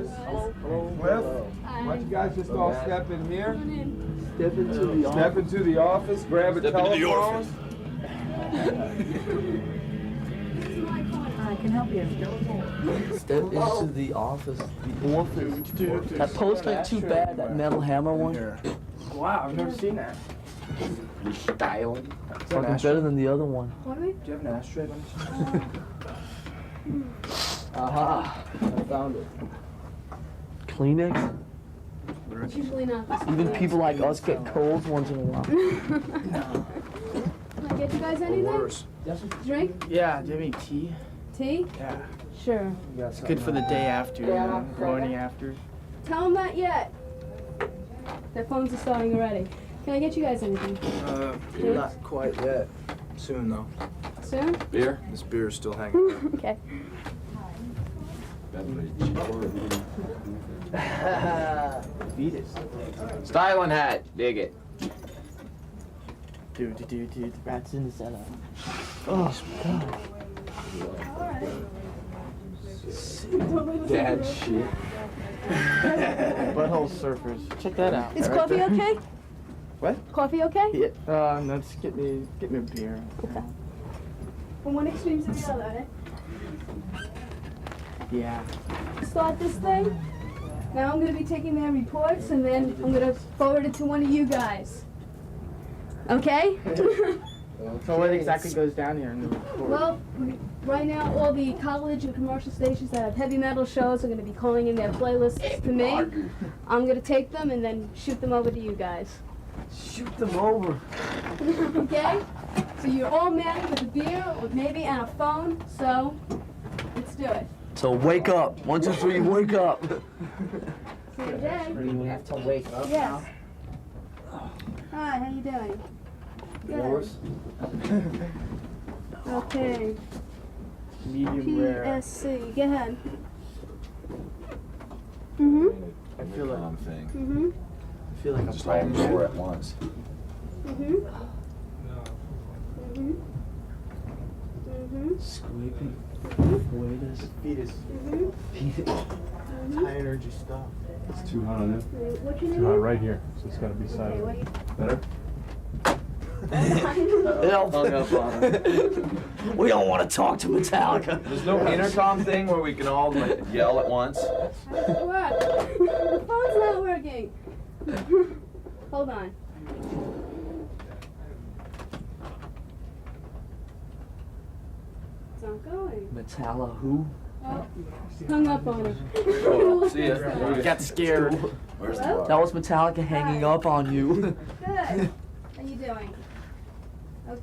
stars. Cliff, why don't you guys just all step in here? Step into the office. Step into the office, grab a telephone. I can help you. Step into the office. The office. That poster ain't too bad, that metal hammer one. Wow, I've never seen that. Styling. Fucking better than the other one. What do we? Do you have an ashtray by any chance? Aha! I found it. Kleenex? It's usually not this. Even people like us get colds once in a while. Can I get you guys anything? Drink? Yeah, do you have any tea? Tea? Yeah. Sure. It's good for the day after, morning after. Tell them not yet. Their phones are starting already. Can I get you guys anything? Not quite yet. Soon though. Soon? Beer? This beer is still hanging. Okay. Fetus. Styling hat. Dig it. Dude. Rats in the cellar. Oh, God. Dad shit. Butthole surfers. Check that out. Is Right coffee there. okay? What? Coffee okay? Yeah. No, just get me a beer. Okay. From one extreme to the other, eh? Yeah. Start this thing. Now I'm going to be taking their reports and then I'm going to forward it to one of you guys. Okay? So what exactly goes down here in the report? Well, right now all the college and commercial stations that have heavy metal shows are going to be calling in their playlists to me. I'm going to take them and then shoot them over to you guys. Shoot them over. Okay? So you're all married with a beer, or maybe, and a phone, so let's do it. So wake up. 1, 2, 3, wake up. See you, Jay. We have to wake up Yes. Hi, how you doing? Good. Okay. Medium rare. PSC. Go ahead. Mm-hmm. I feel like Mm-hmm. I feel like I'm Just all playing four at once. Mm-hmm. Mm-hmm. Mm-hmm. Scraping. Waiters. fetus. Mm-hmm. High energy stuff. It's too hot on it. What's your Too hot name? right here, so it's gotta be Okay, silent. what you... Better? We don't want to talk to Metallica. There's no intercom thing where we can all like yell at once. How does it work? The phone's not working. Hold on. It's not going. Metalla who? Oh, hung up on him. Oh, see ya. Got scared. Where's the Hello? bar? That was Metallica hanging up on you. Good. How you doing? Okay.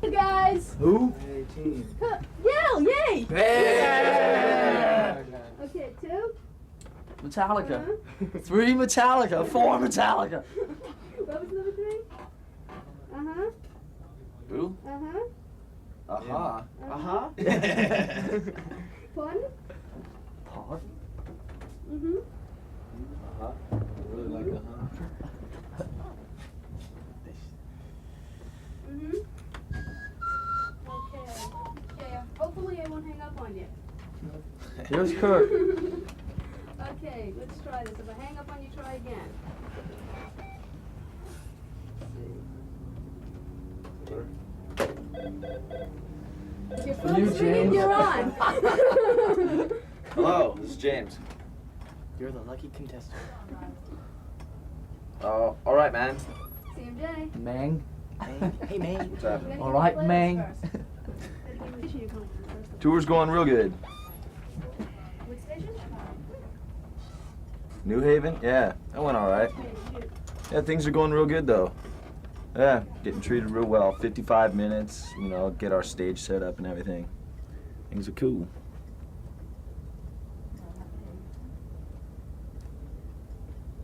Hey guys. Who? 18. Yell! Yay! Hey! Okay, 2. Metallica. Uh-huh. 3 Metallica. 4 Metallica. What was number 3? Uh-huh. Who? Uh-huh. Aha. Uh-huh. Pardon? Pod? Mm-hmm. Really like Mm-hmm. Okay. Okay. Hopefully I won't hang up on you. Here's Kurt. Okay, let's try this. If I hang up on you, try again. If your phone's ringing, James. you're on. Hello, this is James. You're the lucky contestant. Oh, all right, man. CMJ. Mang. Hey, man. What's happening? All right, Mang. Tour's going real good. Which station? New Haven? Yeah, that went all right. Yeah, things are going real good though. Yeah, getting treated real well. 55 minutes, you know, get our stage set up and everything. Things are cool.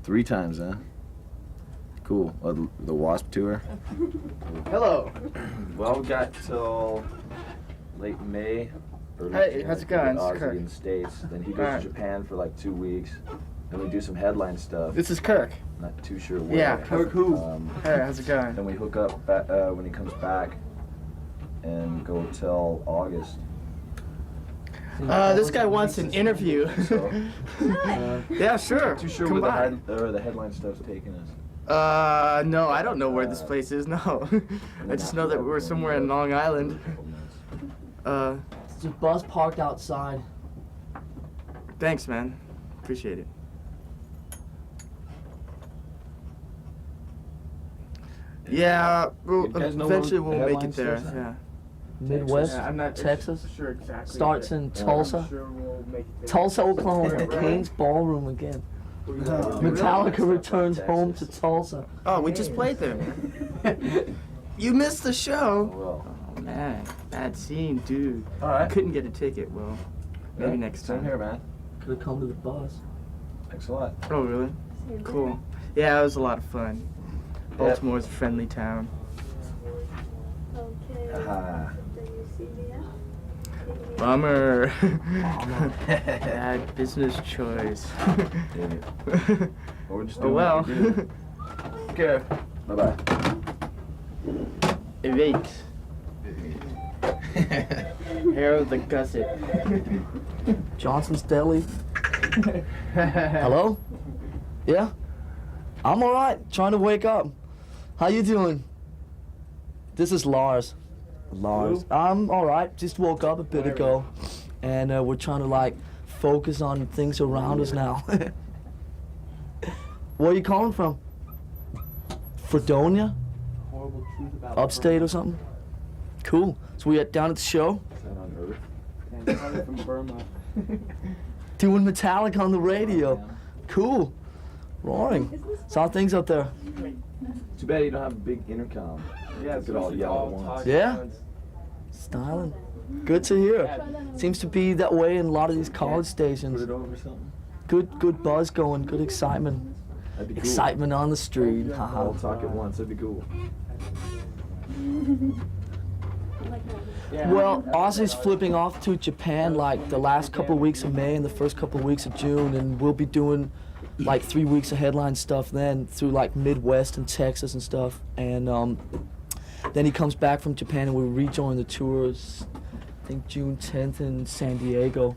Three times, huh? Cool. The Wasp tour? Hello. Well, we got till late May. Early Hey, June. how's it going? With It's Ozzy Kirk. in the States. Then he goes Alright. to Japan for like 2 weeks. Then we do some headline stuff. This is Kirk. Not too sure where. Yeah, Kirk who? Hey, how's it going? Then we hook up when he comes back and go till August. This guy wants an interview. Yeah, sure. Too sure Come where by. the headline stuff's taking us. No, I don't know where this place is, no. I just know that we're somewhere in Long Island. There's a bus parked outside. Thanks, man. Appreciate it. Yeah, You guys know eventually where we'll make headline it there. stuff's at? Yeah. Midwest, Yeah, I'm not Texas. sure exactly. Starts but in Tulsa. I'm sure we'll make it there. Tulsa, Oklahoma, the Kane's Ballroom again. Metallica returns home to Tulsa. Oh, we just played there. You missed the show. Well, Oh man, bad scene, dude. all right. Couldn't get a ticket. Well, maybe next Same time. here, man. Could have come to the bus. Thanks a lot. Oh really? Cool. Yeah, it was a lot of fun. Baltimore's a friendly town. Okay. Ah. Then you see me out. Bummer. Bad business choice. Damn it. Well, we're just Oh doing well. what we do. Take care. Bye-bye. Evade. Hair of the gusset. Johnson's Deli. Hello? Yeah? I'm alright, trying to wake up. How you doing? This is Lars. Lars. I'm alright, just woke up a bit ago. And we're trying to like focus on things around us now. Where are you calling from? Fredonia? Horrible truth about Upstate or something? Cool. So we down at the show? Is that on Earth? And probably from Burma. Doing Metallica on the radio. Cool. Roaring. So how are things out there? Too bad you don't have a big intercom. Yeah, You could all yell at once. Yeah? Styling. Good to hear. Seems to be that way in a lot of these college Put stations. it over something. Good buzz going, good excitement. That'd be cool. Excitement on the street. All Haha. talk at once. That'd be cool. Well, Ozzy's flipping off to Japan like the last couple of weeks of May and the first couple of weeks of June, and we'll be doing like 3 weeks of headline stuff then through like Midwest and Texas and stuff. And then he comes back from Japan and we rejoin the tours, I think June 10th in San Diego.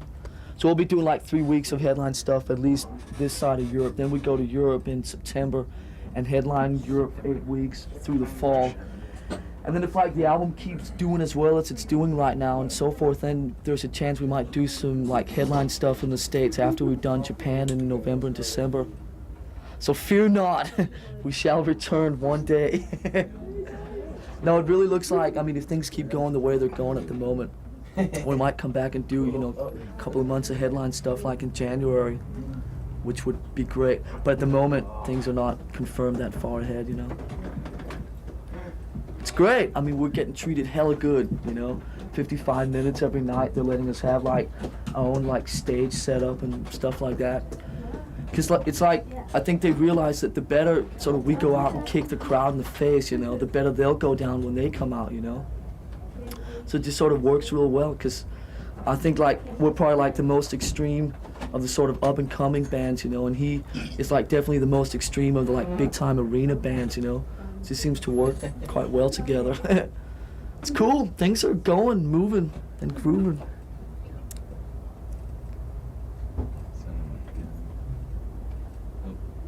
So we'll be doing like 3 weeks of headline stuff, at least this side of Europe. Then we go to Europe in September and headline Europe 8 weeks through the fall. And then if like the album keeps doing as well as it's doing right now and so forth, then there's a chance we might do some like headline stuff in the States after we've done Japan in November and December. So fear not, we shall return one day. No, it really looks like, I mean, if things keep going the way they're going at the moment, we might come back and do, you know, a couple of months of headline stuff like in January, which would be great. But at the moment, things are not confirmed that far ahead, you know. It's great. I mean, we're getting treated hella good, you know. 55 minutes every night. They're letting us have like our own like stage setup and stuff like that. Because it's like, I think they realize that the better sort of we go out and kick the crowd in the face, you know, the better they'll go down when they come out, you know. So it just sort of works real well, because I think like we're probably like the most extreme of the sort of up and coming bands, you know, and he is like definitely the most extreme of the like big time arena bands, you know. It just seems to work quite well together. It's cool. Things are going, moving, and grooving.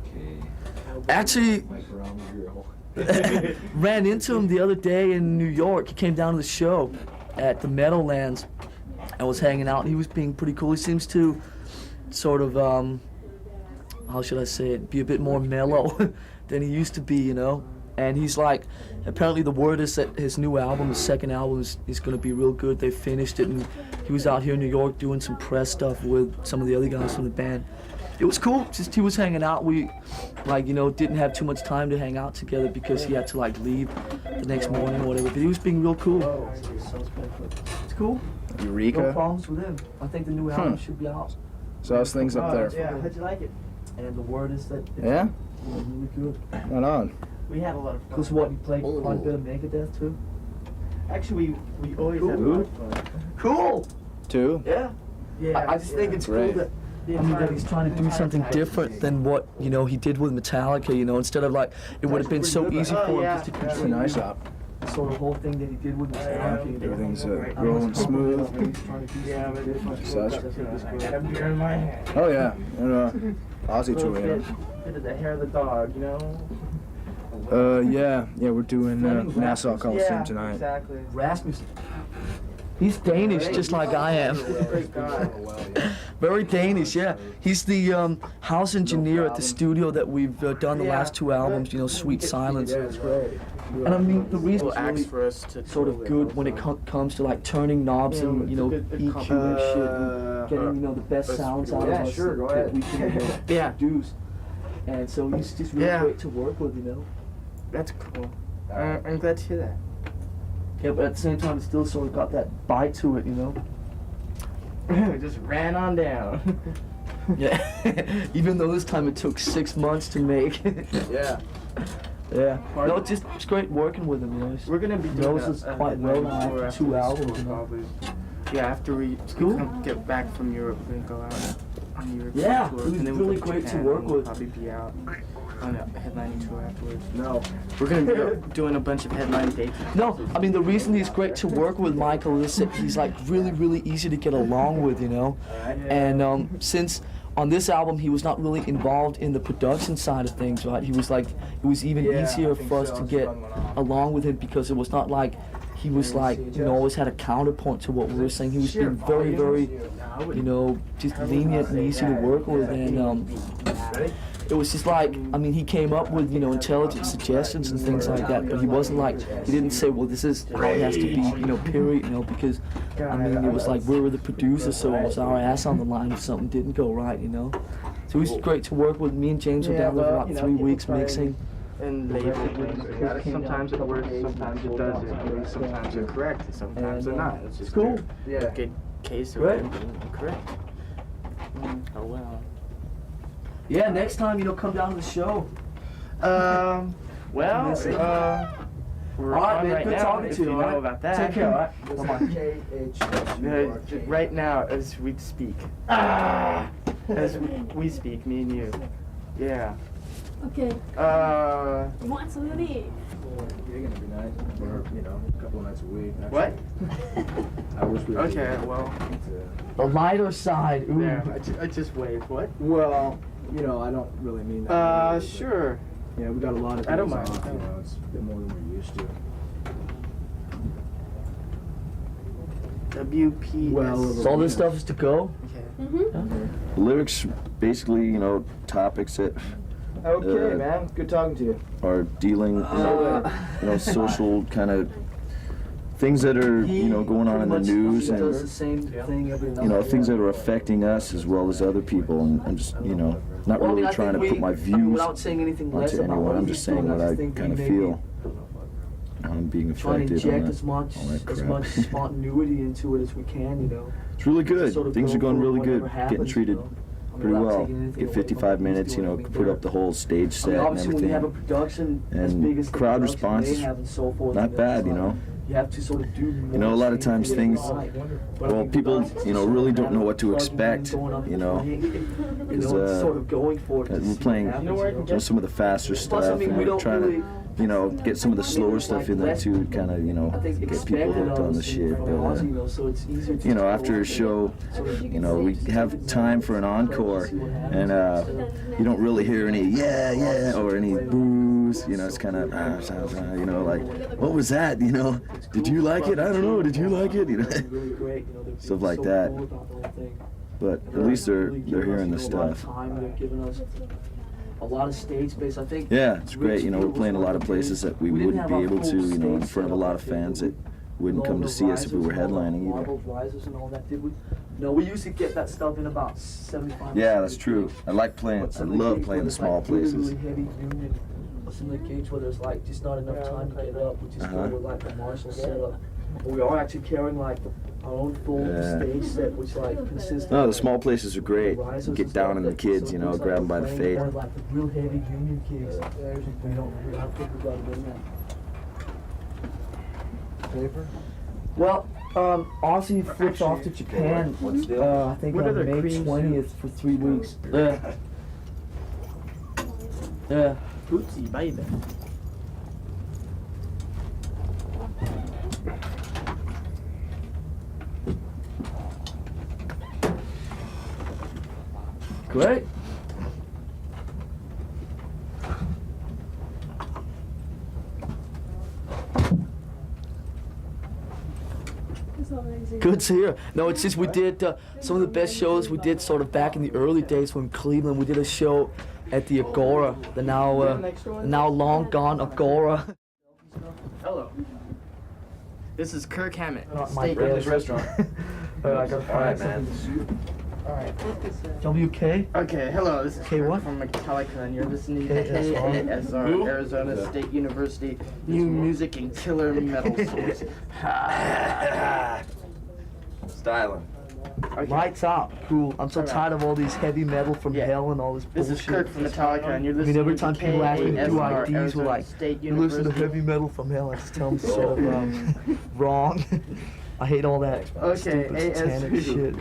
Okay. Actually, Mike Brown girl. ran into him the other day in New York. He came down to the show at the Meadowlands and was hanging out. He was being pretty cool. He seems to sort of, how should I say it, be a bit more mellow than he used to be, you know? And he's like, apparently the word is that his new album, his second album, is going to be real good. They finished it, and he was out here in New York doing some press stuff with some of the other guys from the band. It was cool. Just he was hanging out. We, like, you know, didn't have too much time to hang out together because he had to like leave the next morning or whatever. But he was being real cool. It's cool. No Eureka. problems with him. I think the new album should be out. So how's things up there? Yeah, how'd you like it? And the word is that it's Yeah? really good. Right on. We had a lot of fun. Because what, you played quite a bit of Megadeth too? Actually, we always Cool. have a lot of fun. Cool! Two? Yeah. Yeah, I just think it's cool Great. that, I mean, that he's trying to do something different than what, you know, he did with Metallica, you know, instead of like, it would have been so easy for him just to It's a nice op. the sort of whole thing that he did with the sound. Everything's rolling smooth. Yeah, but Such. I got a beer in my hand. Oh yeah, and Aussie Little Joanna. bit of the hair of the dog, you know? Yeah, we're doing Nassau Coliseum tonight. Exactly. Rasmussen. He's Danish, just like I am. Great guy. Very Danish, yeah. He's the house engineer at the studio that we've done the last 2 albums, you know, Sweet Silence. Yeah, it's great. And I mean, the reason it's Acts really for us to sort of good when it comes to like turning knobs and, you know, EQ and shit and getting, you know, the best sounds out of us sure, go that ahead. we can Yeah. produce. And so he's just really Yeah. great to work with, you know. That's cool. I'm glad to hear that. Yeah, but at the same time, it's still sort of got that bite to it, you know. Just ran on down. Yeah. Even though this time it took 6 months to make. Yeah. Yeah. No, it's great working with him, you know. We're gonna be doing knows us quite well now tour after 2 this albums, tour, you know. probably. Yeah, after we Cool. get back from Europe, we're gonna go out on a European Yeah, tour. it was and then we'll really go to great to Japan, work and we'll with. Probably be out on a headlining tour afterwards. No. We're gonna be doing a bunch of headline dates. No, I mean the reason he's great to work with Michael is that he's like really easy to get along with, you know. And since on this album he was not really involved in the production side of things, right? He was like it was even easier for us to get along with him because it was not like he was like, you know, always had a counterpoint to what we were saying. He was being very, you know, just lenient and easy to work with, and it was just like, I mean, he came up with, you know, intelligent suggestions and things like that, but he wasn't like, he didn't say, well, this is how it has to be, you know, period, you know, because, I mean, it was like, we were the producers, so it was our ass on the line if something didn't go right, you know. So it was great to work with. Me and James were down there for about 3 weeks mixing. And sometimes it works, sometimes it doesn't. Sometimes they're correct, sometimes they're not. It's just cool. a good case of Right. them being incorrect. Oh well. Yeah, next time, you know, come down to the show. Well, we're All right, on man, right good now, talking if to you, you all know right? about that. Take care, all right? Bye-bye. Right now, as we speak. As we speak, me and you. Yeah. Okay. Uh, You want some of these? You're gonna be nice for, you know, a couple of nights a week. what? I wish we could Okay, do well, The lighter side, ooh. there. I just waved. What? Well, you know, I don't really mean that. Sure. Yeah, we got a lot of I don't days mind. off, you know, it's a bit more than we're used to. WPS. Well, So all this stuff is to go? Okay. Mm-hmm. The lyrics, basically, you know, topics that Okay, man. Good talking to you. are dealing, you know, social kind of things that are, you know, going on in the news He does the and, same thing every night. you know, things that are affecting us as well as other people. And I'm just, you know, not Well, I mean, really I trying to think put my I mean, views without saying anything less onto about anyone. what I'm he's just saying doing, what I I just think kind of we may be feel. How I'm being trying to affected on inject that, as much all that as crap. much spontaneity into it as we can, you know. It's really good. Sort of Things go are going for really whatever good. happens, Getting treated you know. I mean, pretty without well. taking anything Get away from 55 what he's minutes, you doing, know, I mean, put up the whole stage I set mean, and obviously, when you have a everything. production as And big as the crowd production response they is have and so forth, not it's bad, you like, know. You have to sort of do You know, a lot of more times things things, right. But I well, think people, with us, you know, it's really just don't know what to plugging in, expect, going up you and know. playing. You Because, know, it's sort of going for it. to see we're what playing, happens, you know, some of the faster Plus, stuff, I mean, and we we're don't trying really, to, you know, get some of the slower stuff in there too, kind of, you know, I think, get people expected hooked of on the us shit. from But, Ozzy, you know, so it's easier to you know, just after go a up show, and you know, we have time for an encore, and you don't really hear any yeah or any boos. You know, it's kind of you know, like, what was that? You know, did you like it? I don't know. Did you like it? You know, really great, you know, they're Stuff being like so that. cool about the whole thing. but And at least they're really giving hearing the us, you know, a lot of stuff. time. They're giving us a lot of stage space. I think. Yeah, it's great. You know, we're playing a lot of places that we didn't wouldn't have be our able full to, you know, in stage front of a setup, lot of did we? fans that wouldn't All come to the see us if we were risers and all the headlining either. marbles, risers and all that, did we? No, we usually get that stuff in about 75. Yeah, that's true. I like playing. I love playing the small places. Really heavy union. Some of the gigs where there's like just not enough time to get up, we just go with like the Marshall setup. But we are actually carrying like our own full Yeah. stage set, which like consists No, of the small places are great. risers You and get down stuff on the that- kids, so you it know, looks grab them like by the we're fade. playing more like the real heavy union gigs. We don't really have people got it in that. Paper? Well, Ozzy flips off to Japan. I think What on other May cream 20th for 3 weeks. Yeah. Yeah. Pootsie, baby. Great. It's amazing. Good to hear. No, it's just we did some of the best shows we did sort of back in the early days when Cleveland. We did a show at the Agora, the now long gone Agora. Hello. This is Kirk Hammett. My State dad's restaurant. I gotta find man. Alright. WK. Okay, hello, this is K Kirk what? from Metallica, and you're listening to KSR. KASR, Arizona State University, New Music and Killer Metal Source. Styling. Okay. Lights out. Cool. I'm so Alright. tired of all these heavy metal from Yeah. hell and all this This bullshit. is Kirk from Metallica, and you're I listening mean, every to time people ask me to do KASR, IDs, we're Arizona like, State you listen to University. heavy metal from hell. I just tell them sort of wrong. I hate all that Okay, stupid satanic ASU. shit.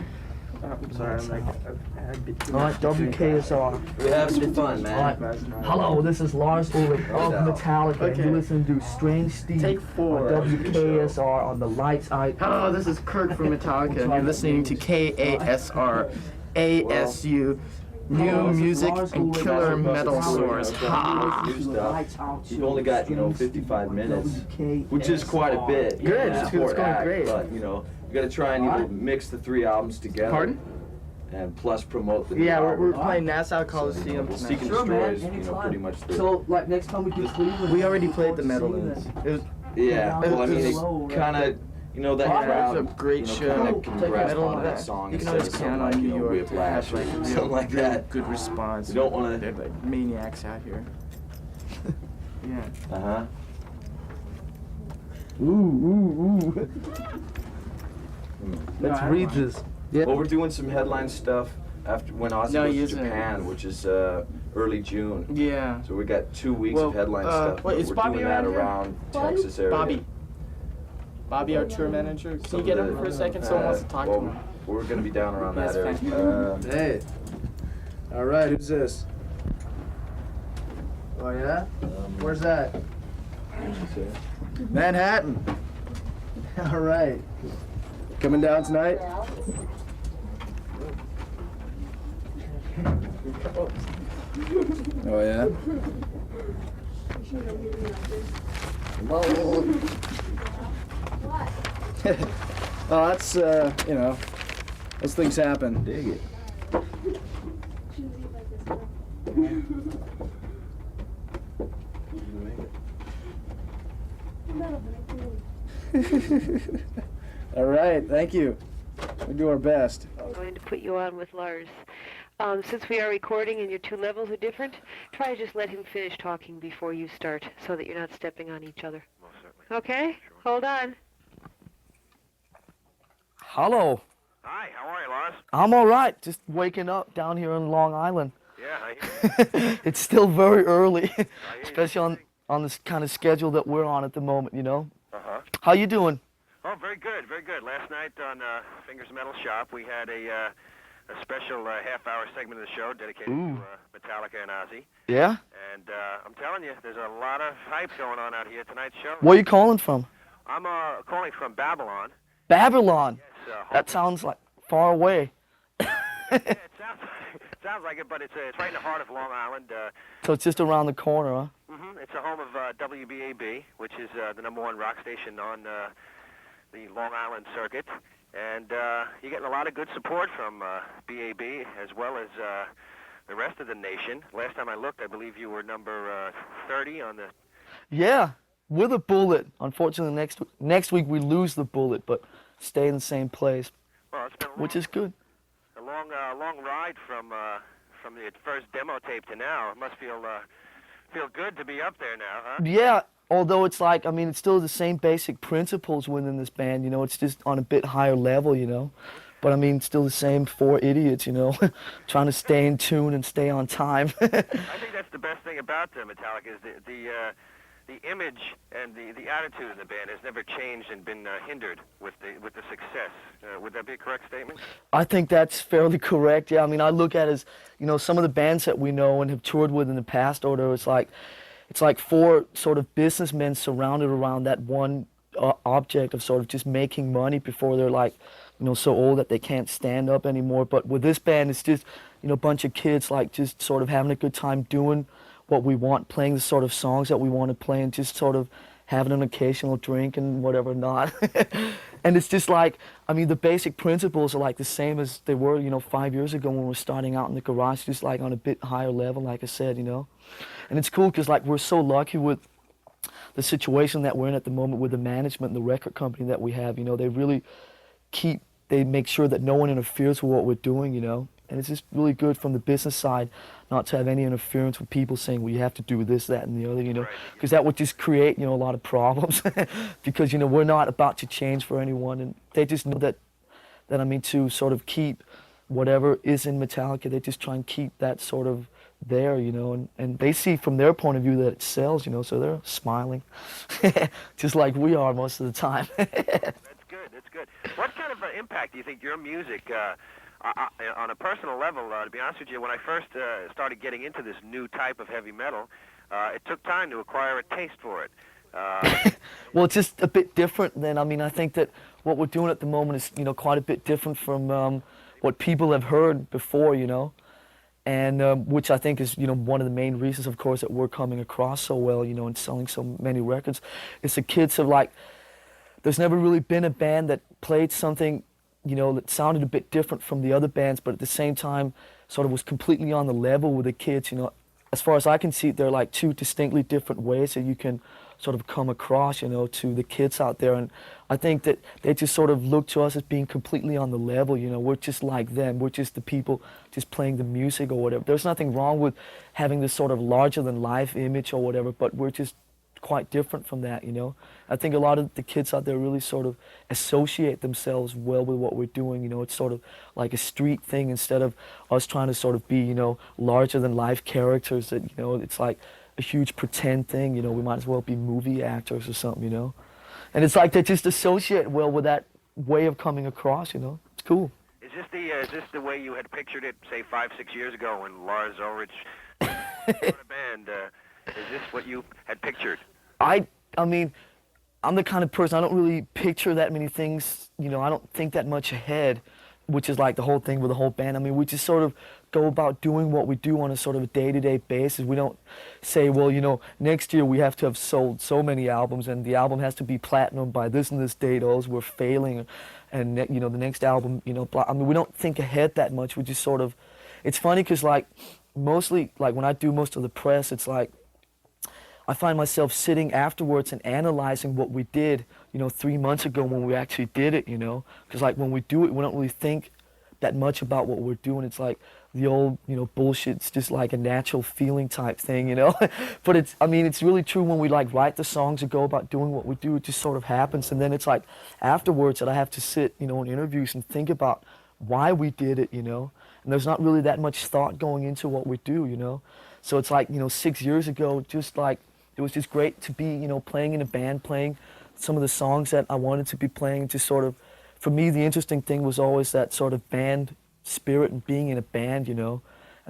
I'm sorry, I'm like, I've had a bit too All much right, to drink. WKSR. We have some fun, man. All right. Hello, this is Lars Ulrich of Metallica, and Okay. you're listening to Strange Steve Take on 4. WKSR on the Lights Out. Hello, this is Kirk from Metallica, and you're listening to KASR, ASU, New Music and Killer Metal Source. Ha! New stuff. You've only got, 55 minutes, which is quite a bit. Good, Yeah, it's for going act, great. But, you gotta try and mix the 3 albums together. Pardon? And plus promote the new Yeah, we're album. playing Nassau So, Coliseum we'll tonight. seek and Sure, man, destroy is, anytime. pretty much the... So, like, next time we do Cleveland, We already played the look forward metal to seeing ones. It was, Yeah, well, I mean, It's it slow, kind of, that Yeah, crowd, it's a great show. kind of can Take grasp metal on on that that. song You can instead always of something count like, on New York to Whiplash have, or like, something like that. good response. You don't want They're to... like maniacs out here. Yeah. Uh-huh. Ooh. Let's I read don't mind. this. Well, we're doing some headline stuff after when Ozzy No, goes he to isn't. Japan, which is early June. Yeah. So we got 2 weeks Well, of headline stuff. wait, but is we're Bobby doing that around here? around Bobby? Texas area. Bobby, our tour manager. Can Some you get of him the, for a second? Someone wants to talk well, to him. We're gonna be down around Yes, that thank area. Hey. All right, who's this? Oh yeah? Where's that? Manhattan. All right. Coming down tonight? Oh yeah? Oh, that's those things happen. Dig it. All right, thank you. We do our best. I'm going to put you on with Lars. Since we are recording and your 2 levels are different, try to just let him finish talking before you start so that you're not stepping on each other. Most certainly. Okay? Hold on. Hello. Hi, how are you, Lars? I'm all right. Just waking up down here in Long Island. Yeah, I hear It's still very early, you. especially on this kind of schedule that we're on at the moment, Uh-huh. How you doing? Oh, very good, very good. Last night on Fingers Metal Shop, we had a special half-hour segment of the show dedicated Ooh. to Metallica and Ozzy. Yeah? And I'm telling you, there's a lot of hype going on out here at tonight's show. Where you calling from? I'm calling from Babylon. Babylon. It's, That sounds like far away. yeah, it sounds like it, but it's right in the heart of Long Island. So it's just around the corner, huh? It's the home of WBAB, which is the #1 rock station on the Long Island circuit. And you're getting a lot of good support from BAB as well as the rest of the nation. Last time I looked, I believe you were number 30 on the... Yeah, with a bullet. Unfortunately, next week we lose the bullet, but stay in the same place, Well, it's been which is good. a long ride from the first demo tape to now. It must feel good to be up there now, huh? Yeah, although it's like, I mean, it's still the same basic principles within this band, it's just on a bit higher level, But I mean, still the same 4 idiots, trying to stay in tune and stay on time. I think that's the best thing about Metallica is the image and the attitude of the band has never changed and been hindered with the success. Would that be a correct statement? I think that's fairly correct. Yeah, I mean, I look at it as, some of the bands that we know and have toured with in the past, or it's like 4 sort of businessmen surrounded around that one object of sort of just making money before they're like, so old that they can't stand up anymore. But with this band, it's just, a bunch of kids like just sort of having a good time doing what we want, playing the sort of songs that we want to play, and just sort of having an occasional drink and whatever not. And it's just like, the basic principles are like the same as they were, 5 years ago when we were starting out in the garage, just like on a bit higher level, like I said, And it's cool because like we're so lucky with the situation that we're in at the moment with the management and the record company that we have. They really they make sure that no one interferes with what we're doing, And it's just really good from the business side not to have any interference with people saying, well, you have to do this, that, and the other, because that would just create, a lot of problems because, we're not about to change for anyone. And they just know that to sort of keep whatever is in Metallica, they just try and keep that sort of there, and they see from their point of view that it sells, so they're smiling, just like we are most of the time. That's good. What kind of impact do you think your music, on a personal level, to be honest with you, when I first started getting into this new type of heavy metal, it took time to acquire a taste for it. Well, it's just a bit different than, I think that what we're doing at the moment is, quite a bit different from what people have heard before, and which I think is, one of the main reasons, of course, that we're coming across so well, and selling so many records. Is the kids have like, there's never really been a band that played something, that sounded a bit different from the other bands, but at the same time, sort of was completely on the level with the kids, As far as I can see, they're like two distinctly different ways that you can sort of come across, to the kids out there. And I think that they just sort of look to us as being completely on the level, We're just like them. We're just the people just playing the music or whatever. There's nothing wrong with having this sort of larger-than-life image or whatever, but we're just quite different from that, I think a lot of the kids out there really sort of associate themselves well with what we're doing, It's sort of like a street thing instead of us trying to sort of be, larger-than-life characters that, it's like a huge pretend thing, we might as well be movie actors or something, And it's like they just associate well with that way of coming across, It's cool. Is this the way you had pictured it, say 5-6 years ago when Lars Ulrich started a band? Is this what you had pictured? I mean, I'm the kind of person, I don't really picture that many things, I don't think that much ahead, which is like the whole thing with the whole band. We just sort of go about doing what we do on a sort of a day-to-day basis. We don't say, well, next year we have to have sold so many albums and the album has to be platinum by this and this date, or else we're failing. And, the next album, blah. We don't think ahead that much. We just sort of, it's funny because like, mostly, like when I do most of the press, it's like, I find myself sitting afterwards and analyzing what we did, 3 months ago when we actually did it, Because like when we do it, we don't really think that much about what we're doing. It's like the old, bullshit. It's just like a natural feeling type thing, But it's really true when we like write the songs and go about doing what we do. It just sort of happens. And then it's like afterwards that I have to sit, in interviews and think about why we did it, And there's not really that much thought going into what we do, So it's like, 6 years ago, just like, it was just great to be, playing in a band, playing some of the songs that I wanted to be playing. Just sort of, for me, the interesting thing was always that sort of band spirit and being in a band, and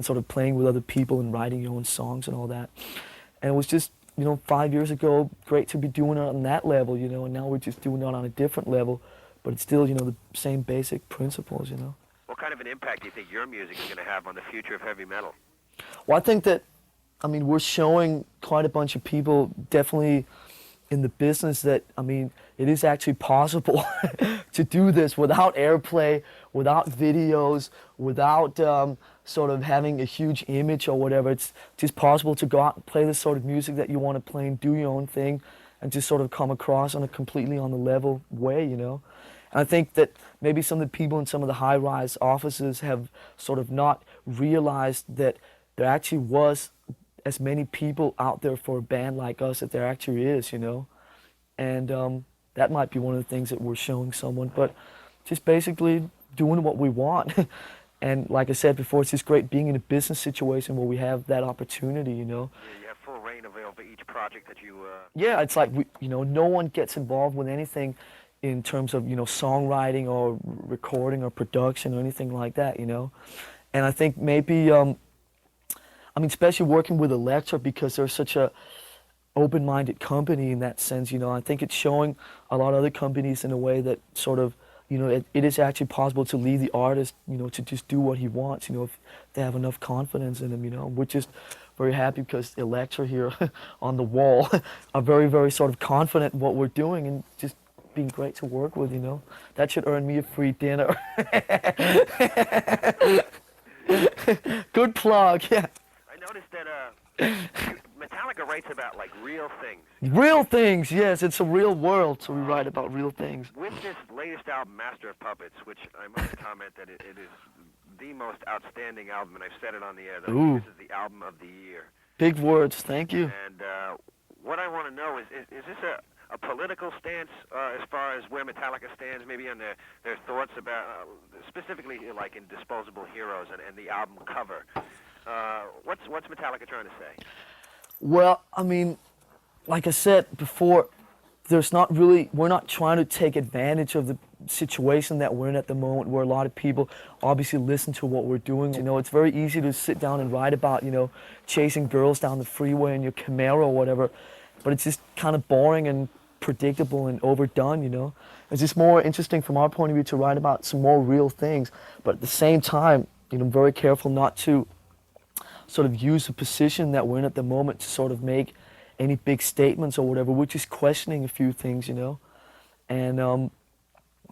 sort of playing with other people and writing your own songs and all that. And it was just, 5 years ago, great to be doing it on that level, and now we're just doing it on a different level, but it's still, the same basic principles, What kind of an impact do you think your music is going to have on the future of heavy metal? Well, I think that, we're showing quite a bunch of people, definitely in the business, that, it is actually possible to do this without airplay, without videos, without sort of having a huge image or whatever. It's just possible to go out and play the sort of music that you want to play and do your own thing and just sort of come across on a completely on the level way, And I think that maybe some of the people in some of the high-rise offices have sort of not realized that there actually was as many people out there for a band like us that there actually is, And that might be one of the things that we're showing someone, but just basically doing what we want. And like I said before, it's just great being in a business situation where we have that opportunity, Yeah, you have full reign over each project that you... Yeah, it's like, no one gets involved with anything in terms of, songwriting or recording or production or anything like that, And I think maybe... especially working with Elektra, because there's such a open-minded company in that sense. You know, I think it's showing a lot of other companies in a way that sort of, you know, it is actually possible to leave the artist, you know, to just do what he wants, you know, if they have enough confidence in him, you know. We're just very happy because Electra here on the wall are very, very sort of confident in what we're doing and just being great to work with, you know. That should earn me a free dinner. Good plug, yeah. I noticed that Metallica writes about like real things. Real things, yes, it's a real world, so we write about real things. With this latest album, Master of Puppets, which I must comment that it is the most outstanding album, and I've said it on the air, that this is the album of the year. Big words, thank you. And what I want to know is this a political stance as far as where Metallica stands, maybe on their thoughts about, specifically like in Disposable Heroes and the album cover? What's Metallica trying to say? Well, I mean, like I said before, we're not trying to take advantage of the situation that we're in at the moment, where a lot of people obviously listen to what we're doing. You know, it's very easy to sit down and write about, you know, chasing girls down the freeway in your Camaro or whatever, but it's just kind of boring and predictable and overdone, you know. It's just more interesting from our point of view to write about some more real things, but at the same time, you know, I'm very careful not to sort of use the position that we're in at the moment to sort of make any big statements or whatever. We're just questioning a few things, you know, and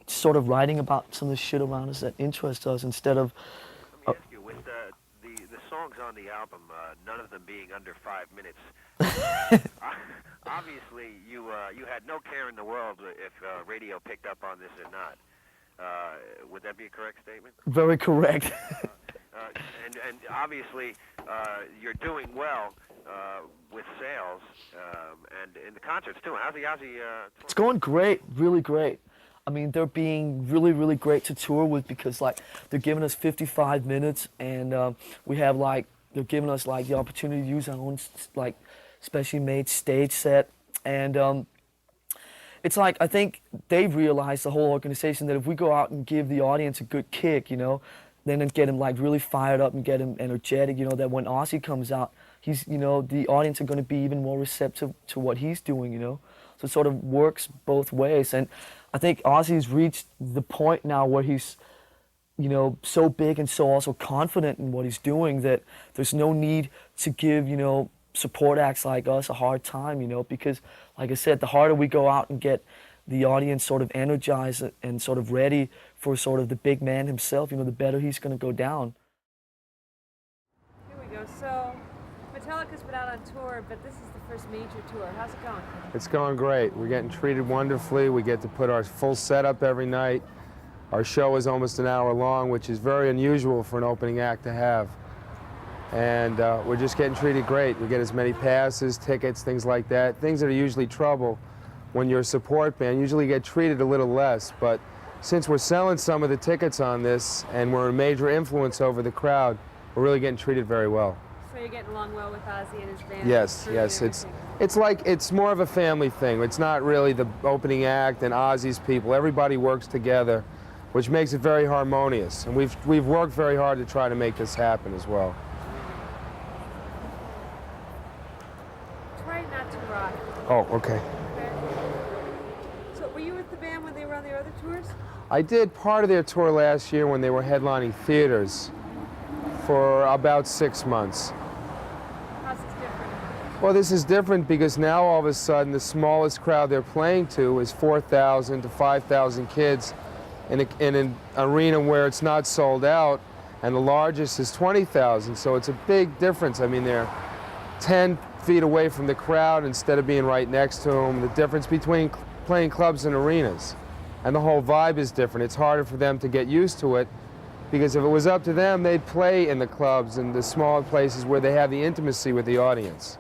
sort of writing about some of the shit around us that interests us instead of... Let me ask you, with the songs on the album, none of them being under 5 minutes, obviously you had no care in the world if radio picked up on this or not. Would that be a correct statement? Very correct. And obviously you're doing well with sales and in the concerts too. How's the Ozzy? It's going great, really great. I mean, they're being really, really great to tour with because like they're giving us 55 minutes and we have like, they're giving us like the opportunity to use our own like specially made stage set, and it's like, I think they've realized, the whole organization, that if we go out and give the audience a good kick, you know, then get him like really fired up and get him energetic, you know, that when Ozzy comes out, he's, you know, the audience are going to be even more receptive to what he's doing, you know. So it sort of works both ways, and I think Ozzy's reached the point now where he's, you know, so big and so also confident in what he's doing that there's no need to give, you know, support acts like us a hard time, you know, because like I said, the harder we go out and get the audience sort of energized and sort of ready for sort of the big man himself, you know, the better he's going to go down. Here we go. So Metallica's been out on tour, but this is the first major tour. How's it going? It's going great. We're getting treated wonderfully. We get to put our full setup every night. Our show is almost an hour long, which is very unusual for an opening act to have. And we're just getting treated great. We get as many passes, tickets, things like that. Things that are usually trouble when you're a support band usually get treated a little less. But since we're selling some of the tickets on this and we're a major influence over the crowd, we're really getting treated very well. So you're getting along well with Ozzy and his band? Yes, yes. It's more of a family thing. It's not really the opening act and Ozzy's people. Everybody works together, which makes it very harmonious. And we've worked very hard to try to make this happen as well. Try not to rock. Oh, okay. So were you with the band when they were on their other tours? I did part of their tour last year when they were headlining theaters for about 6 months. How's this different? Well, this is different because now all of a sudden the smallest crowd they're playing to is 4,000 to 5,000 kids in an arena where it's not sold out, and the largest is 20,000, so it's a big difference. I mean, they're 10 feet away from the crowd instead of being right next to them. The difference between playing clubs and arenas. And the whole vibe is different. It's harder for them to get used to it because if it was up to them, they'd play in the clubs and the smaller places where they have the intimacy with the audience.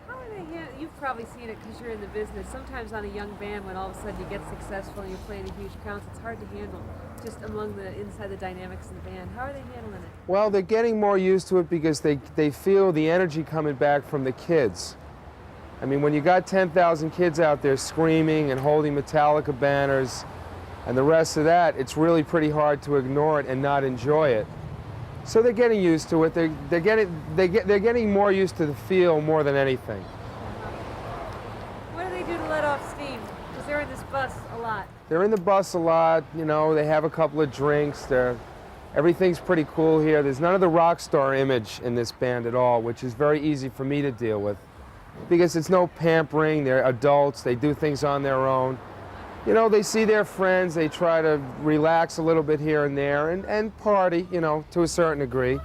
How are they You've probably seen it because you're in the business. Sometimes on a young band, when all of a sudden you get successful and you're playing in huge crowds, it's hard to handle just among inside the dynamics of the band. How are they handling it? Well, they're getting more used to it because they feel the energy coming back from the kids. I mean, when you got 10,000 kids out there screaming and holding Metallica banners and the rest of that, it's really pretty hard to ignore it and not enjoy it. So they're getting used to it. They're getting more used to the feel more than anything. let off steam? Because they're in this bus a lot. They're in the bus a lot, you know, they have a couple of drinks, everything's pretty cool here. There's none of the rock star image in this band at all, which is very easy for me to deal with. Because it's no pampering, they're adults, they do things on their own. You know, they see their friends, they try to relax a little bit here and there, and party, you know, to a certain degree.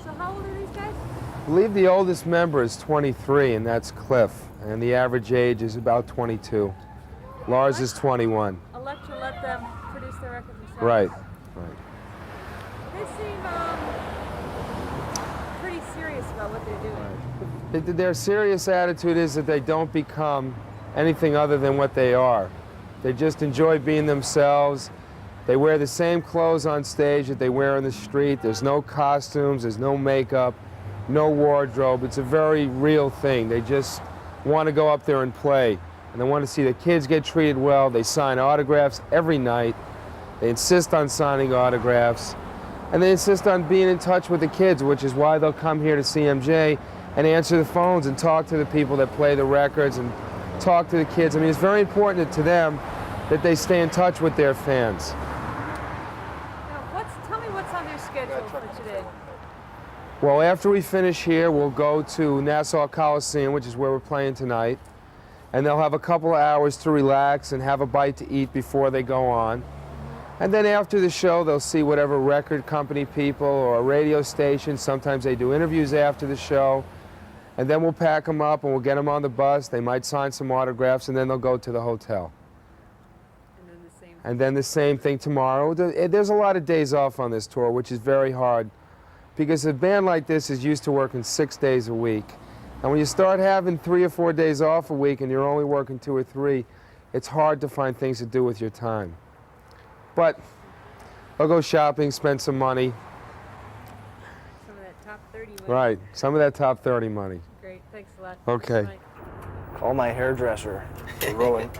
So how old are these guys? I believe the oldest member is 23, and that's Cliff, and the average age is about 22. Lars is 21. Elect to let them produce their record themselves. Right. They seem pretty serious about what they're doing. Their serious attitude is that they don't become anything other than what they are. They just enjoy being themselves. They wear the same clothes on stage that they wear in the street. There's no costumes, there's no makeup, no wardrobe. It's a very real thing. They just want to go up there and play. And they want to see the kids get treated well. They sign autographs every night. They insist on signing autographs. And they insist on being in touch with the kids, which is why they'll come here to CMJ and answer the phones and talk to the people that play the records and talk to the kids. I mean, it's very important to them that they stay in touch with their fans. Now, tell me what's on their schedule for today. Well, after we finish here, we'll go to Nassau Coliseum, which is where we're playing tonight. And they'll have a couple of hours to relax and have a bite to eat before they go on. And then after the show, they'll see whatever record company people or a radio station. Sometimes they do interviews after the show. And then we'll pack them up and we'll get them on the bus. They might sign some autographs and then they'll go to the hotel. And then the same thing tomorrow. There's a lot of days off on this tour, which is very hard because a band like this is used to working 6 days a week. And when you start having 3 or 4 days off a week and you're only working 2 or 3, it's hard to find things to do with your time. But I'll go shopping, spend some money. Some of that top 30 money. Right, some of that top 30 money. Great, thanks a lot. Okay. Call my hairdresser. We're rolling.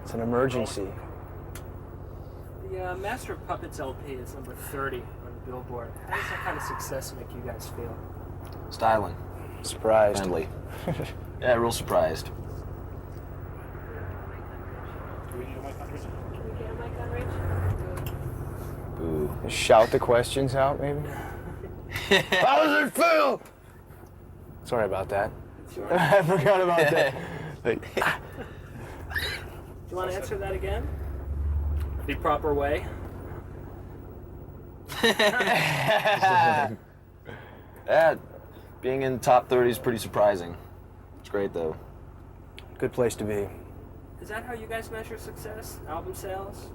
It's an emergency. The Master of Puppets LP is number 30 on the Billboard. How does that kind of success make you guys feel? Styling. Surprised. Friendly. Yeah, real surprised. Do we need a mic on Rich? Can we get a mic on Rich? Ooh. Shout the questions out, maybe? How does it feel? Sorry about that. I forgot about that. Do you want to answer that again? The proper way? Yeah, being in the top 30 is pretty surprising. It's great though. Good place to be. Is that how you guys measure success? Album sales?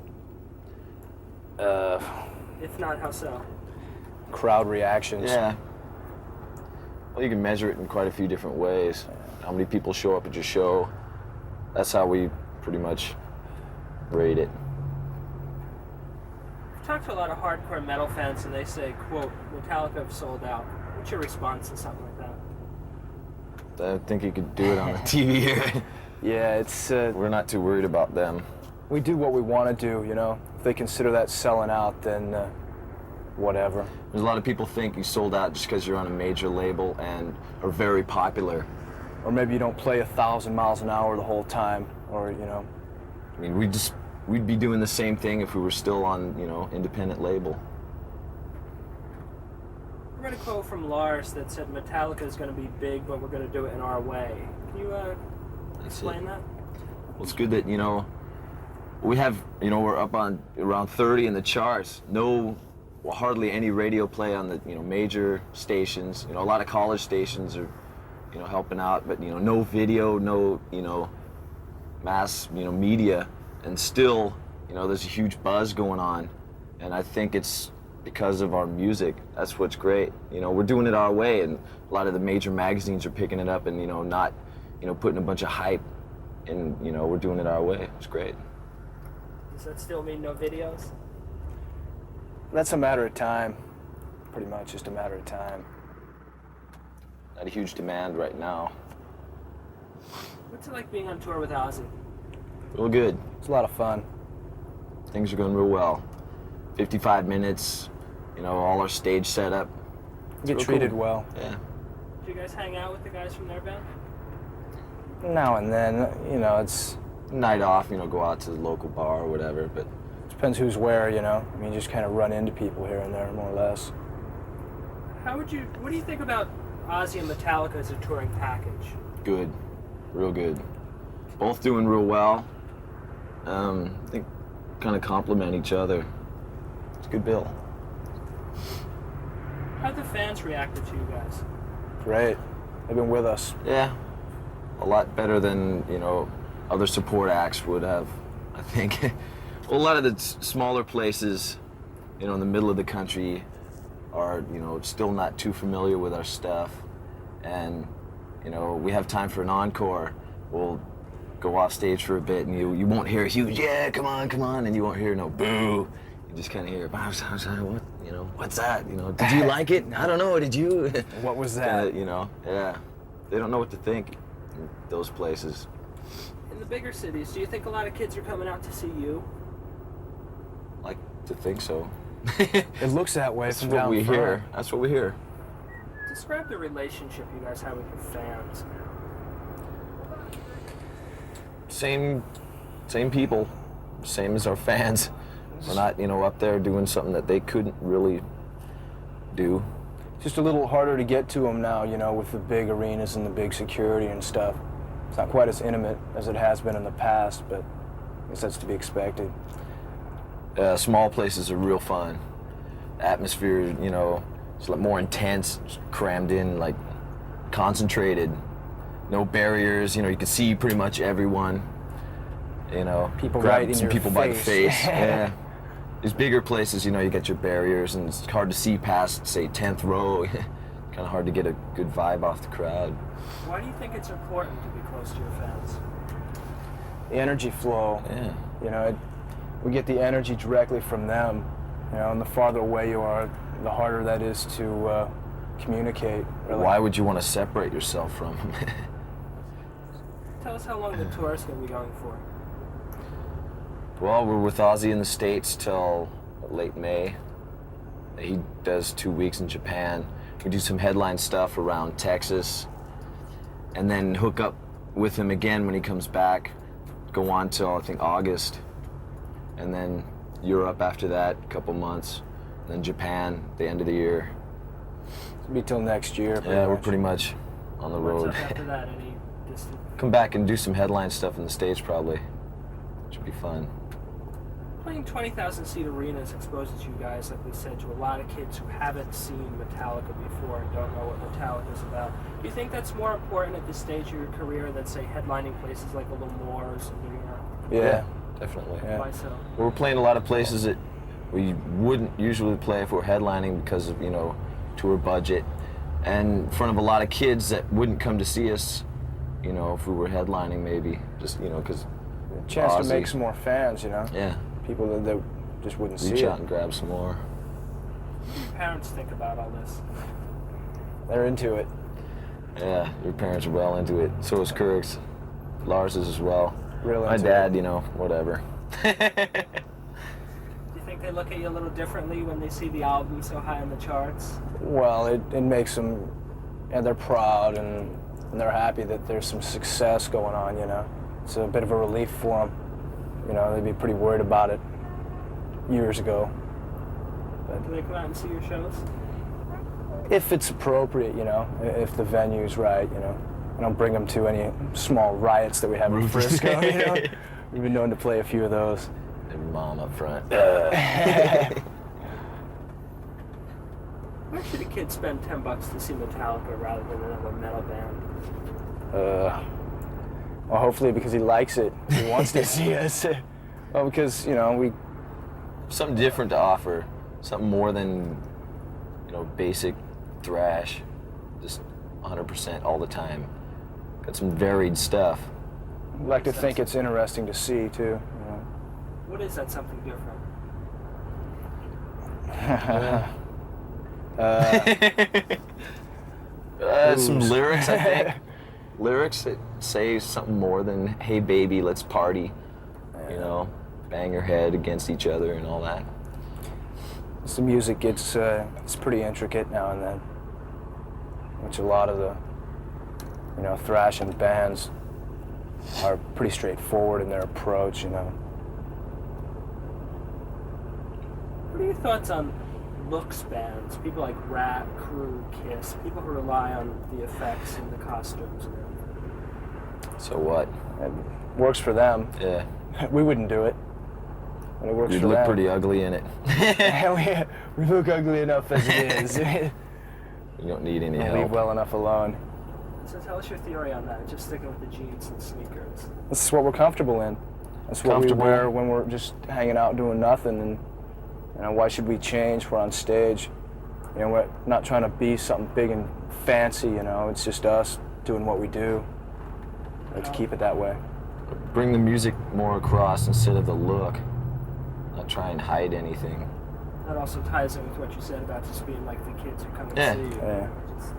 If not, how so? Crowd reactions. Yeah. Well, you can measure it in quite a few different ways. How many people show up at your show. That's how we pretty much rate it. I've talked to a lot of hardcore metal fans and they say, quote, Metallica have sold out. What's your response to something like that? I think you could do it on the TV here. Yeah, it's... We're not too worried about them. we do what we want to do, you know? If they consider that selling out, then whatever. There's a lot of people think you sold out just because you're on a major label and are very popular. Or maybe you don't play 1,000 miles an hour the whole time, or, you know. I mean, we'd be doing the same thing if we were still on, you know, independent label. I read a quote from Lars that said Metallica is going to be big, but we're going to do it in our way. Can you explain that? Well, it's good that, you know, we have, you know, we're up on around 30 in the charts. No, well, hardly any radio play on the, you know, major stations. You know, a lot of college stations are, you know, helping out, but, you know, no video, no, you know, mass, you know, media, and still, you know, there's a huge buzz going on, and I think it's because of our music. That's what's great. You know, we're doing it our way, and a lot of the major magazines are picking it up and, you know, not, you know, putting a bunch of hype, and, you know, we're doing it our way. It's great. Does that still mean no videos? That's a matter of time. Pretty much just a matter of time. Not a huge demand right now. What's it like being on tour with Ozzy? Real good. It's a lot of fun. Things are going real well. 55 minutes, you know, all our stage set up. Get treated well. Yeah. Do you guys hang out with the guys from their band? Now and then, you know, it's Night off, you know, go out to the local bar or whatever, but depends who's where, you know. I mean, you just kind of run into people here and there, more or less. What do you think about Ozzy and Metallica as a touring package? good, real good. Both doing real well. I think kind of complement each other. It's a good bill. How've the fans reacted to you guys? Great. They've been with us. Yeah, a lot better than, you know, other support acts would have, I think. Well, a lot of the smaller places, you know, in the middle of the country are, you know, still not too familiar with our stuff. And, you know, we have time for an encore. We'll go off stage for a bit and you won't hear a huge, yeah, come on, and you won't hear no boo. You just kind of hear, what, you know, what's that? You know, did you like it? I don't know, did you? What was that? You know, yeah. They don't know what to think in those places. In the bigger cities, do you think a lot of kids are coming out to see you? Like to think so. It looks that way That's from what down we front. hear. That's what we hear. Describe the relationship you guys have with your fans. Same people, same as our fans. We're not, you know, up there doing something that they couldn't really do. Just a little harder to get to them now, you know, with the big arenas and the big security and stuff. It's not quite as intimate as it has been in the past, but I guess that's to be expected. Small places are real fun. Atmosphere, you know, it's like more intense, crammed in, like concentrated. No barriers, you know, you can see pretty much everyone. You know, People grab right in some your people by the face. face. Yeah. These bigger places, you know, you get your barriers and it's hard to see past, say, 10th row. Kind of hard to get a good vibe off the crowd. Why do you think it's important to be close to your fans? The energy flow, Yeah. you know, we get the energy directly from them, you know, and the farther away you are, the harder that is to communicate. Really. Why would you want to separate yourself from them? Tell us how long the tour is going to be going for. Well, we're with Ozzy in the States till late May. He does 2 weeks in Japan. We do some headline stuff around Texas, and then hook up with him again when he comes back. Go on till, I think, August. And then Europe after that, a couple months. And then Japan, the end of the year. It'll be till next year. Yeah, we're much. pretty much on the What's road. up after that? Any distant? Come back and do some headline stuff in the States probably. Should be fun. Playing 20,000-seat arenas exposes you guys, like we said, to a lot of kids who haven't seen Metallica before and don't know what Metallica's about. Do you think that's more important at this stage of your career than, say, headlining places like a Lemore's in New York? Yeah. Definitely. Yeah. Why so? We're playing a lot of places that we wouldn't usually play if we're headlining because of, you know, tour budget, and in front of a lot of kids that wouldn't come to see us, you know, if we were headlining maybe, just, you know, because Chance Ozzy. to make some more fans, you know? Yeah, People that just wouldn't see reach it. out and grab some more. What do your parents think about all this? They're into it. Yeah, your parents are well into it. So is Kirk's. Lars is as well. Really My into dad, it. you know, whatever. Do you think they look at you a little differently when they see the album so high on the charts? Well, it makes them, and they're proud and they're happy that there's some success going on, you know? It's a bit of a relief for them. You know, they'd be pretty worried about it years ago. Do they come out and see your shows? If it's appropriate, you know, if the venue's right, you know. I don't bring them to any small riots that we have in Frisco, you know. We've been known to play a few of those. And mom up front. Why should a kid spend $10 to see Metallica rather than another metal band? Well, hopefully because he likes it. He wants to see us. Well, because, you know, we... Something different to offer. Something more than, you know, basic thrash. Just 100% all the time. Got some varied stuff. like to think it's interesting to see, too. You know. What is that something different? Some lyrics, I think. Lyrics that say something more than, hey baby, let's party. You know, bang your head against each other and all that. The music gets it's pretty intricate now and then, which a lot of the, you know, thrashing bands are pretty straightforward in their approach, you know. What are your thoughts on looks bands? People like Rat, Crew, Kiss, people who rely on the effects and the costumes and everything. So what? It works for them. Yeah. We wouldn't do it. And it works You'd for look them. pretty ugly in it. we look ugly enough as it is. You don't need any Don't help. leave well enough alone. So tell us your theory on that, just sticking with the jeans and sneakers. This is what we're comfortable in. That's what we Comfortable. wear when we're just hanging out doing nothing. And you know, why should we change? We're on stage. You know, we're not trying to be something big and fancy. You know, it's just us doing what we do. Let's keep it that way. Bring the music more across instead of the look. Not try and hide anything. That also ties in with what you said about just being like the kids who come and Yeah. see you. Yeah. Just-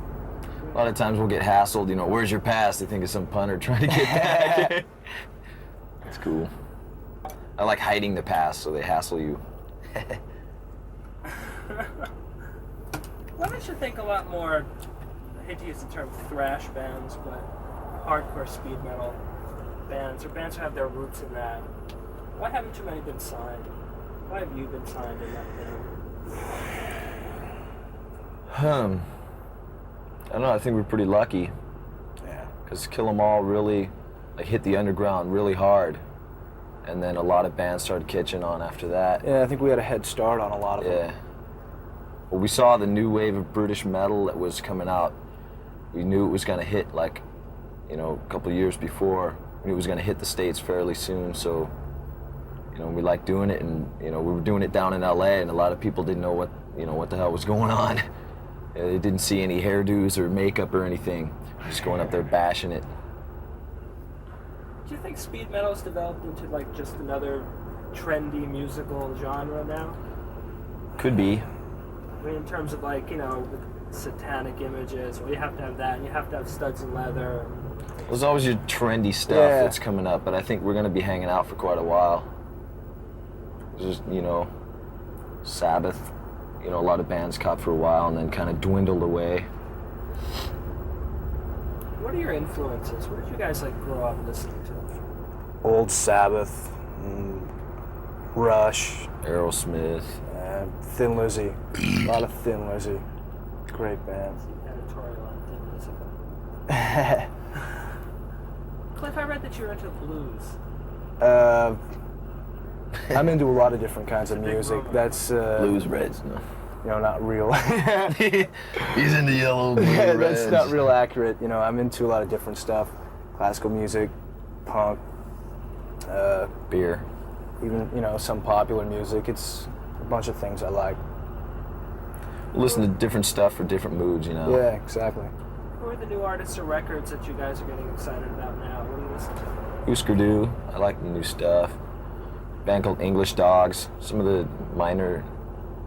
A lot of times we'll get hassled, you know, where's your pass? They think it's some punter trying to get back. That's cool. I like hiding the pass so they hassle you. Why don't you think a lot more, I hate to use the term thrash bands, but hardcore speed metal bands, or bands who have their roots in that? Why haven't too many been signed? Why have you been signed in that band? I don't know, I think we're pretty lucky. Yeah. Because Kill 'Em All really hit the underground really hard. And then a lot of bands started catching on after that. Yeah, I think we had a head start on a lot of Yeah. them. Well, we saw the new wave of British metal that was coming out. We knew it was going to hit a couple of years before. We knew it was going to hit the States fairly soon, so, we liked doing it, and, we were doing it down in LA, and a lot of people didn't know what the hell was going on. They didn't see any hairdos or makeup or anything. Just going up there bashing it. Do you think speed metal has developed into just another trendy musical genre now? Could be. I mean, in terms of with satanic images, well, you have to have that, and you have to have studs and leather. There's always your trendy stuff Yeah. that's coming up, but I think we're going to be hanging out for quite a while. Just, Sabbath, a lot of bands caught for a while and then kind of dwindled away. What are your influences? What did you guys grow up listening to? Old Sabbath, Rush, Aerosmith. Thin Lizzy. A lot of Thin Lizzy. Great band. Editorial on Thin Lizzy. Cliff, I read that you're into blues. I'm into a lot of different kinds of music. That's Blues, Reds, no. Not real. He's into yellow, blue, That's reds. not real accurate. I'm into a lot of different stuff. Classical music, punk, Beer. even, some popular music. It's a bunch of things I like. Listen to different stuff for different moods, Yeah, exactly. Who are the new artists or records that you guys are getting excited about now? What do you listen to? Husker Du. I like the new stuff. Band called English Dogs. Some of the minor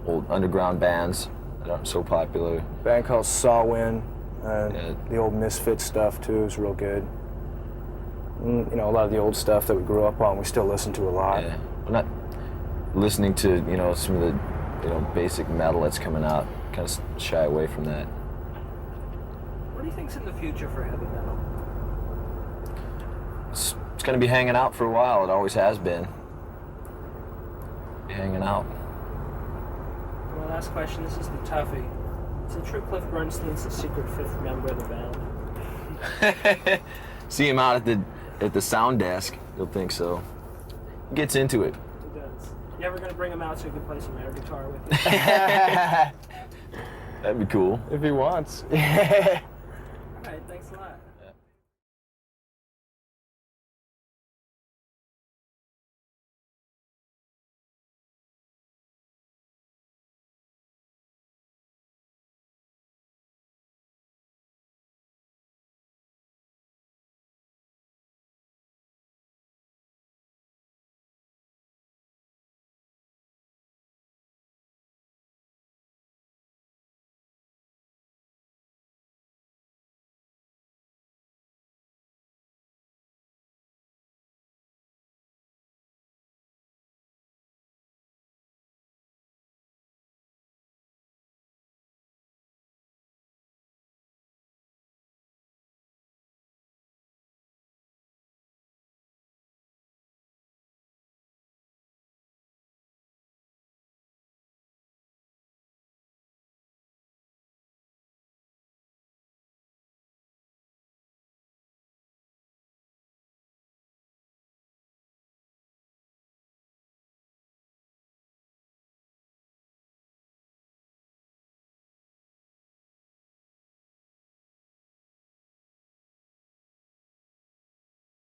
old underground bands that aren't so popular. Band called Sawin. Yeah. The old Misfit stuff too is real good. A lot of the old stuff that we grew up on, we still listen to a lot. Yeah. I'm not listening to, some of the, basic metal that's coming out. Kind of shy away from that. What do you think's in the future for heavy metal? It's going to be hanging out for a while. It always has been. Be hanging out. My last question, this is the toughie. Is it true Cliff Bernstein's the secret fifth member of the band? See him out at the sound desk. You'll think so. He gets into it. He does. You ever gonna bring him out so he can play some air guitar with you? That'd be cool. If he wants.